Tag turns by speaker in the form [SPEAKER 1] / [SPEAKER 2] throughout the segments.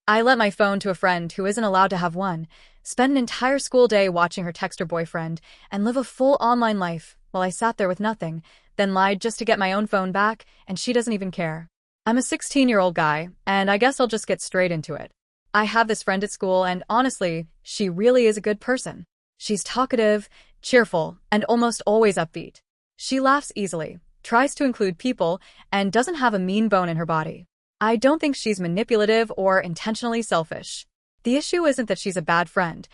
[SPEAKER 1] I lent my phone to a friend who isn't allowed to have one, spent an entire school day watching her text her boyfriend, and live a full online life while I sat there with nothing, then lied just to get my own phone back, and she doesn't even care. I'm a 16-year-old guy, and I guess I'll just get straight into it. I have this friend at school, and honestly, she really is a good person. She's talkative, cheerful, and almost always upbeat. She laughs easily, tries to include people, and doesn't have a mean bone in her body. I don't think she's manipulative or intentionally selfish. The issue isn't that she's a bad friend,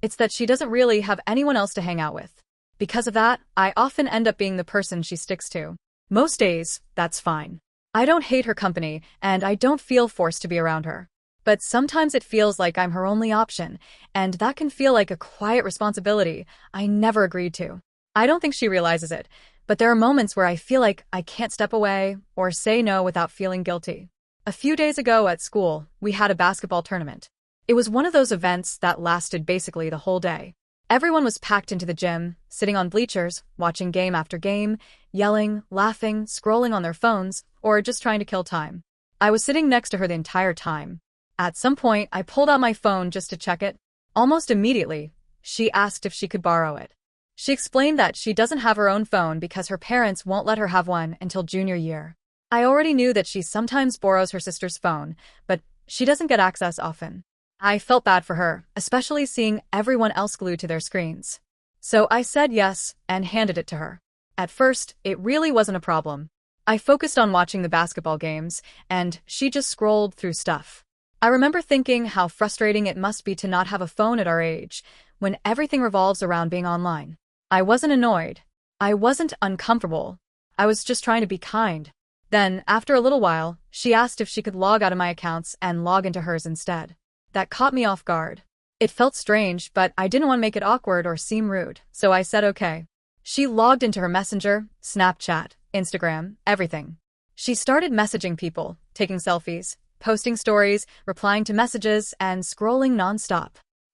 [SPEAKER 1] it's that she doesn't really have anyone else to hang out with. Because of that, I often end up being the person she sticks to. Most days, that's fine. I don't hate her company, and I don't feel forced to be around her. But sometimes it feels like I'm her only option, and that can feel like a quiet responsibility I never agreed to. I don't think she realizes it, but there are moments where I feel like I can't step away or say no without feeling guilty. A few days ago at school, we had a basketball tournament. It was one of those events that lasted basically the whole day. Everyone was packed into the gym, sitting on bleachers, watching game after game, yelling, laughing, scrolling on their phones, or just trying to kill time. I was sitting next to her the entire time. At some point, I pulled out my phone just to check it. Almost immediately, she asked if she could borrow it. She explained that she doesn't have her own phone because her parents won't let her have one until junior year. I already knew that she sometimes borrows her sister's phone, but she doesn't get access often. I felt bad for her, especially seeing everyone else glued to their screens. So I said yes and handed it to her. At first, it really wasn't a problem. I focused on watching the basketball games, and she just scrolled through stuff. I remember thinking how frustrating it must be to not have a phone at our age, when everything revolves around being online. I wasn't annoyed. I wasn't uncomfortable. I was just trying to be kind. Then, after a little while, she asked if she could log out of my accounts and log into hers instead. That caught me off guard. It felt strange, but I didn't want to make it awkward or seem rude, so I said okay. She logged into her Messenger, Snapchat, Instagram, everything. She started messaging people, taking selfies, posting stories, replying to messages, and scrolling nonstop.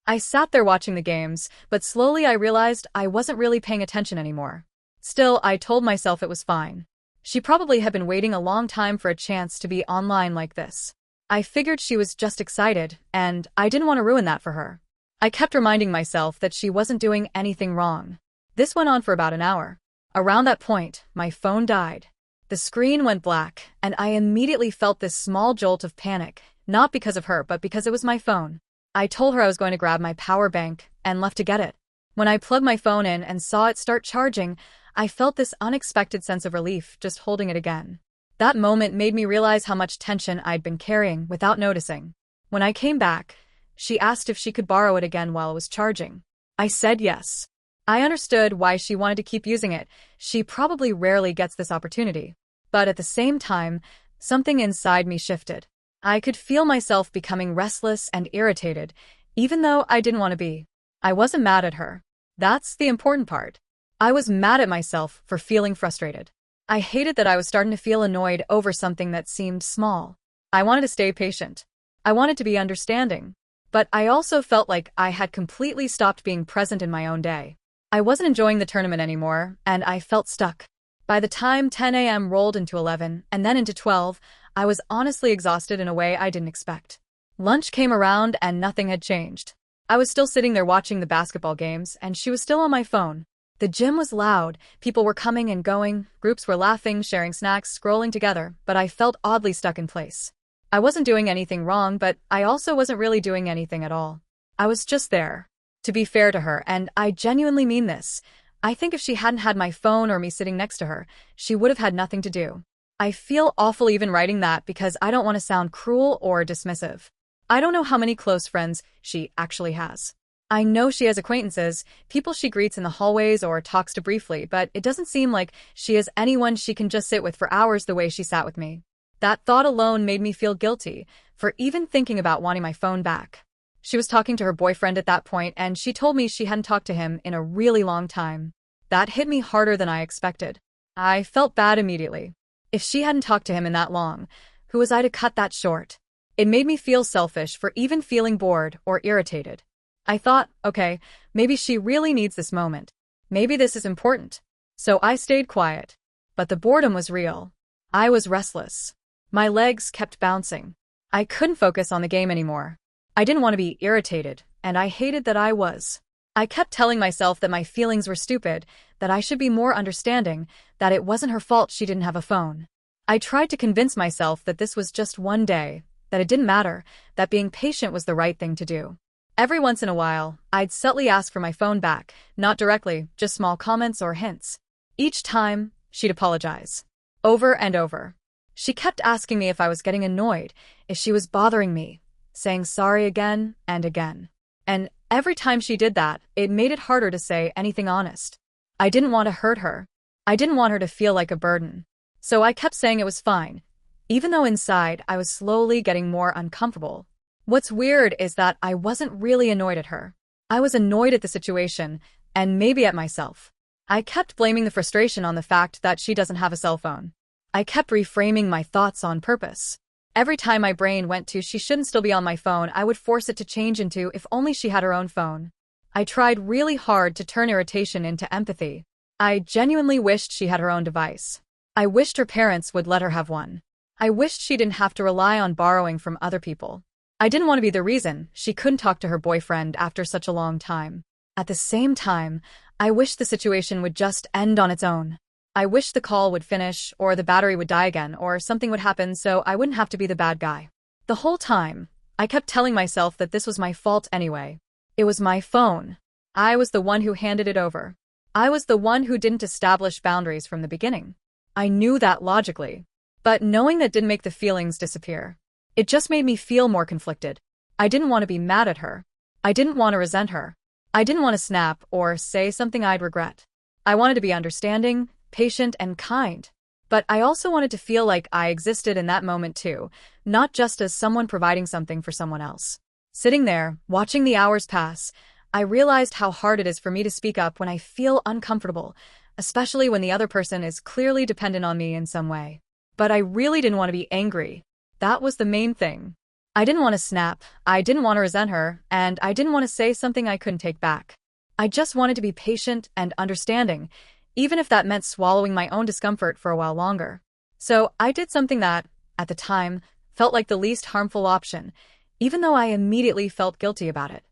[SPEAKER 1] I sat there watching the games, but slowly I realized I wasn't really paying attention anymore. Still, I told myself it was fine. She probably had been waiting a long time for a chance to be online like this. I figured she was just excited, and I didn't want to ruin that for her. I kept reminding myself that she wasn't doing anything wrong. This went on for about an hour. Around that point, my phone died. The screen went black, and I immediately felt this small jolt of panic, not because of her, but because it was my phone. I told her I was going to grab my power bank and left to get it. When I plugged my phone in and saw it start charging, I felt this unexpected sense of relief just holding it again. That moment made me realize how much tension I'd been carrying without noticing. When I came back, she asked if she could borrow it again while it was charging. I said yes. I understood why she wanted to keep using it. She probably rarely gets this opportunity. But at the same time, something inside me shifted. I could feel myself becoming restless and irritated, even though I didn't want to be. I wasn't mad at her. That's the important part. I was mad at myself for feeling frustrated. I hated that I was starting to feel annoyed over something that seemed small. I wanted to stay patient. I wanted to be understanding. But I also felt like I had completely stopped being present in my own day. I wasn't enjoying the tournament anymore, and I felt stuck. By the time 10 a.m. rolled into 11 and then into 12, I was honestly exhausted in a way I didn't expect. Lunch came around and nothing had changed. I was still sitting there watching the basketball games, and she was still on my phone. The gym was loud, people were coming and going, groups were laughing, sharing snacks, scrolling together, but I felt oddly stuck in place. I wasn't doing anything wrong, but I also wasn't really doing anything at all. I was just there. To be fair to her, and I genuinely mean this, I think if she hadn't had my phone or me sitting next to her, she would have had nothing to do. I feel awful even writing that because I don't want to sound cruel or dismissive. I don't know how many close friends she actually has. I know she has acquaintances, people she greets in the hallways or talks to briefly, but it doesn't seem like she has anyone she can just sit with for hours the way she sat with me. That thought alone made me feel guilty for even thinking about wanting my phone back. She was talking to her boyfriend at that point, and she told me she hadn't talked to him in a really long time. That hit me harder than I expected. I felt bad immediately. If she hadn't talked to him in that long, who was I to cut that short? It made me feel selfish for even feeling bored or irritated. I thought, okay, maybe she really needs this moment. Maybe this is important. So I stayed quiet. But the boredom was real. I was restless. My legs kept bouncing. I couldn't focus on the game anymore. I didn't want to be irritated, and I hated that I was. I kept telling myself that my feelings were stupid, that I should be more understanding, that it wasn't her fault she didn't have a phone. I tried to convince myself that this was just one day, that it didn't matter, that being patient was the right thing to do. Every once in a while, I'd subtly ask for my phone back, not directly, just small comments or hints. Each time, she'd apologize. Over and over. She kept asking me if I was getting annoyed, if she was bothering me, saying sorry again and again. And every time she did that, it made it harder to say anything honest. I didn't want to hurt her. I didn't want her to feel like a burden. So I kept saying it was fine, even though inside I was slowly getting more uncomfortable. What's weird is that I wasn't really annoyed at her. I was annoyed at the situation, and maybe at myself. I kept blaming the frustration on the fact that she doesn't have a cell phone. I kept reframing my thoughts on purpose. Every time my brain went to she shouldn't still be on my phone, I would force it to change into if only she had her own phone. I tried really hard to turn irritation into empathy. I genuinely wished she had her own device. I wished her parents would let her have one. I wished she didn't have to rely on borrowing from other people. I didn't want to be the reason she couldn't talk to her boyfriend after such a long time. At the same time, I wished the situation would just end on its own. I wished the call would finish, or the battery would die again, or something would happen so I wouldn't have to be the bad guy. The whole time, I kept telling myself that this was my fault anyway. It was my phone. I was the one who handed it over. I was the one who didn't establish boundaries from the beginning. I knew that logically. But knowing that didn't make the feelings disappear. It just made me feel more conflicted. I didn't want to be mad at her. I didn't want to resent her. I didn't want to snap or say something I'd regret. I wanted to be understanding, patient, and kind. But I also wanted to feel like I existed in that moment too, not just as someone providing something for someone else. Sitting there, watching the hours pass, I realized how hard it is for me to speak up when I feel uncomfortable, especially when the other person is clearly dependent on me in some way. But I really didn't want to be angry. That was the main thing. I didn't want to snap, I didn't want to resent her, and I didn't want to say something I couldn't take back. I just wanted to be patient and understanding, even if that meant swallowing my own discomfort for a while longer. So I did something that, at the time, felt like the least harmful option, even though I immediately felt guilty about it.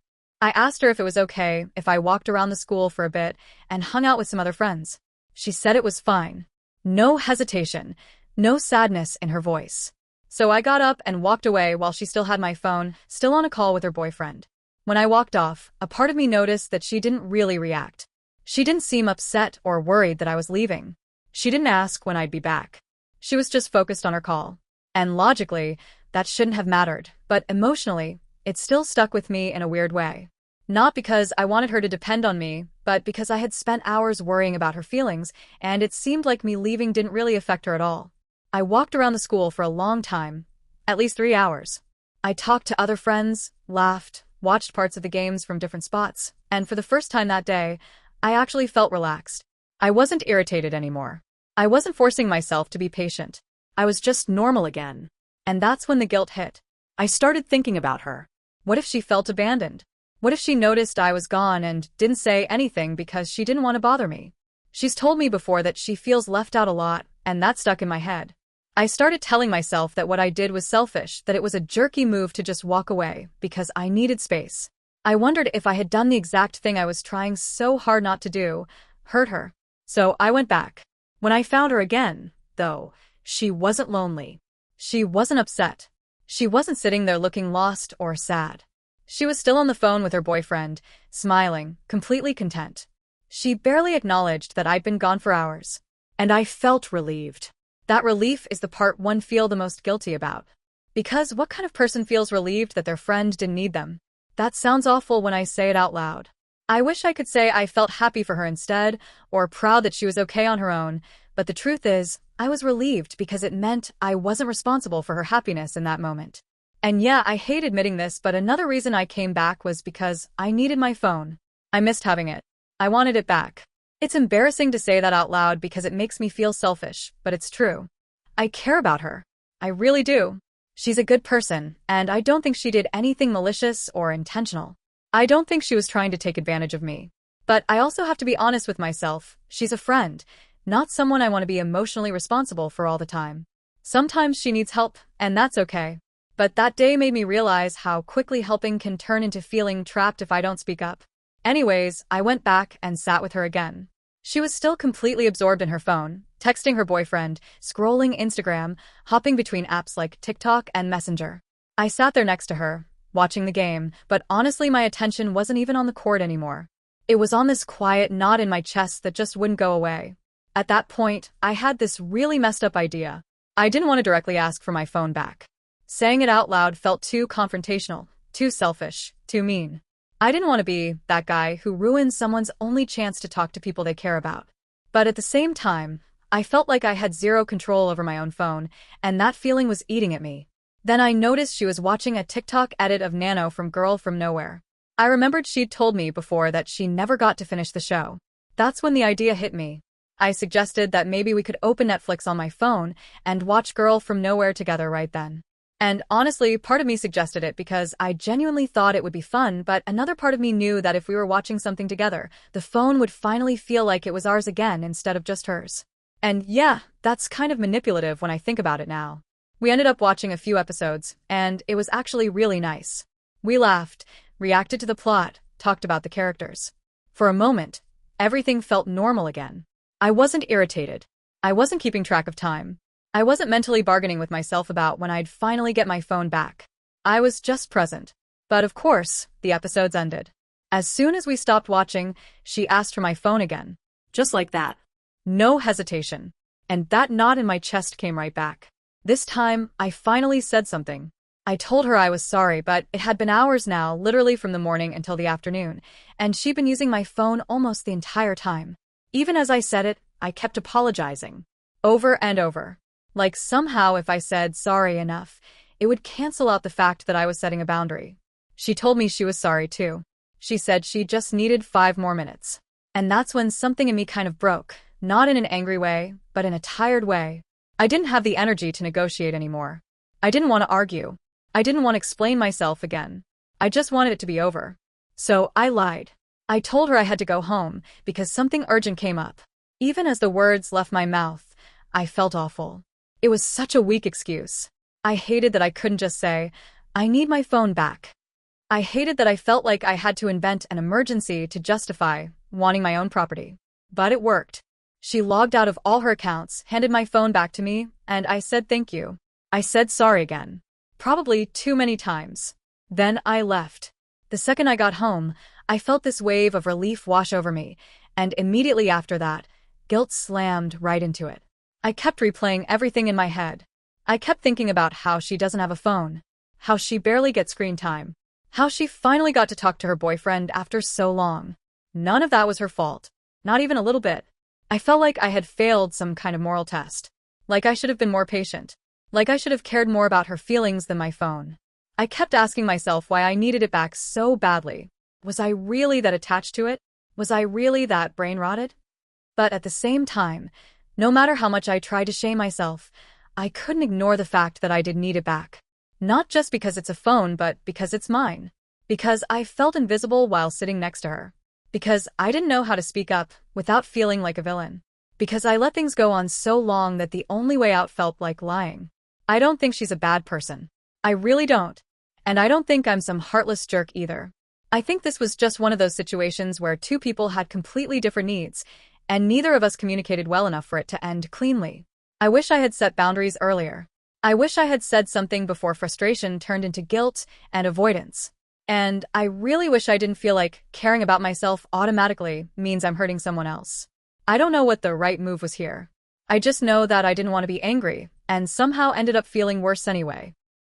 [SPEAKER 1] I asked her if it was okay if I walked around the school for a bit and hung out with some other friends. She said it was fine. No hesitation, no sadness in her voice. So I got up and walked away while she still had my phone, still on a call with her boyfriend. When I walked off, a part of me noticed that she didn't really react. She didn't seem upset or worried that I was leaving. She didn't ask when I'd be back. She was just focused on her call. And logically, that shouldn't have mattered, but emotionally, it still stuck with me in a weird way. Not because I wanted her to depend on me, but because I had spent hours worrying about her feelings, and it seemed like me leaving didn't really affect her at all. I walked around the school for a long time, at least 3 hours. I talked to other friends, laughed, watched parts of the games from different spots, and for the first time that day, I actually felt relaxed. I wasn't irritated anymore. I wasn't forcing myself to be patient. I was just normal again. And that's when the guilt hit. I started thinking about her. What if she felt abandoned? What if she noticed I was gone and didn't say anything because she didn't want to bother me? She's told me before that she feels left out a lot, and that stuck in my head. I started telling myself that what I did was selfish, that it was a jerky move to just walk away, because I needed space. I wondered if I had done the exact thing I was trying so hard not to do, hurt her. So I went back. When I found her again, though, she wasn't lonely. She wasn't upset. She wasn't sitting there looking lost or sad. She was still on the phone with her boyfriend, smiling, completely content. She barely acknowledged that I'd been gone for hours. And I felt relieved. That relief is the part one feels the most guilty about. Because what kind of person feels relieved that their friend didn't need them? That sounds awful when I say it out loud. I wish I could say I felt happy for her instead, or proud that she was okay on her own, but the truth is, I was relieved because it meant I wasn't responsible for her happiness in that moment. And yeah, I hate admitting this, but another reason I came back was because I needed my phone. I missed having it. I wanted it back. It's embarrassing to say that out loud because it makes me feel selfish, but it's true. I care about her. I really do. She's a good person, and I don't think she did anything malicious or intentional. I don't think she was trying to take advantage of me. But I also have to be honest with myself. She's a friend, not someone I want to be emotionally responsible for all the time. Sometimes she needs help, and that's okay. But that day made me realize how quickly helping can turn into feeling trapped if I don't speak up. Anyways, I went back and sat with her again. She was still completely absorbed in her phone, texting her boyfriend, scrolling Instagram, hopping between apps like TikTok and Messenger. I sat there next to her, watching the game, but honestly my attention wasn't even on the court anymore. It was on this quiet knot in my chest that just wouldn't go away. At that point, I had this really messed up idea. I didn't want to directly ask for my phone back. Saying it out loud felt too confrontational, too selfish, too mean. I didn't want to be that guy who ruins someone's only chance to talk to people they care about. But at the same time, I felt like I had zero control over my own phone, and that feeling was eating at me. Then I noticed she was watching a TikTok edit of Nano from Girl From Nowhere. I remembered she'd told me before that she never got to finish the show. That's when the idea hit me. I suggested that maybe we could open Netflix on my phone and watch Girl From Nowhere together right then. And honestly, part of me suggested it because I genuinely thought it would be fun, but another part of me knew that if we were watching something together, the phone would finally feel like it was ours again instead of just hers. And yeah, that's kind of manipulative when I think about it now. We ended up watching a few episodes, and it was actually really nice. We laughed, reacted to the plot, talked about the characters. For a moment, everything felt normal again. I wasn't irritated. I wasn't keeping track of time. I wasn't mentally bargaining with myself about when I'd finally get my phone back. I was just present. But of course, the episodes ended. As soon as we stopped watching, she asked for my phone again. Just like that. No hesitation. And that knot in my chest came right back. This time, I finally said something. I told her I was sorry, but it had been hours now, literally from the morning until the afternoon, and she'd been using my phone almost the entire time. Even as I said it, I kept apologizing. Over and over. Like somehow if I said sorry enough, it would cancel out the fact that I was setting a boundary. She told me she was sorry too. She said she just needed 5 more minutes. And that's when something in me kind of broke, not in an angry way, but in a tired way. I didn't have the energy to negotiate anymore. I didn't want to argue. I didn't want to explain myself again. I just wanted it to be over. So I lied. I told her I had to go home because something urgent came up. Even as the words left my mouth, I felt awful. It was such a weak excuse. I hated that I couldn't just say, I need my phone back. I hated that I felt like I had to invent an emergency to justify wanting my own property. But it worked. She logged out of all her accounts, handed my phone back to me, and I said thank you. I said sorry again. Probably too many times. Then I left. The second I got home, I felt this wave of relief wash over me, and immediately after that, guilt slammed right into it. I kept replaying everything in my head. I kept thinking about how she doesn't have a phone, how she barely gets screen time, how she finally got to talk to her boyfriend after so long. None of that was her fault. Not even a little bit. I felt like I had failed some kind of moral test. Like I should have been more patient. Like I should have cared more about her feelings than my phone. I kept asking myself why I needed it back so badly. Was I really that attached to it? Was I really that brain-rotted? But at the same time, no matter how much I tried to shame myself, I couldn't ignore the fact that I did need it back. Not just because it's a phone, but because it's mine. Because I felt invisible while sitting next to her. Because I didn't know how to speak up without feeling like a villain. Because I let things go on so long that the only way out felt like lying. I don't think she's a bad person. I really don't. And I don't think I'm some heartless jerk either. I think this was just one of those situations where two people had completely different needs, and neither of us communicated well enough for it to end cleanly. I wish I had set boundaries earlier. I wish I had said something before frustration turned into guilt and avoidance. And I really wish I didn't feel like caring about myself automatically means I'm hurting someone else. I don't know what the right move was here. I just know that I didn't want to be angry, and somehow ended up feeling worse anyway.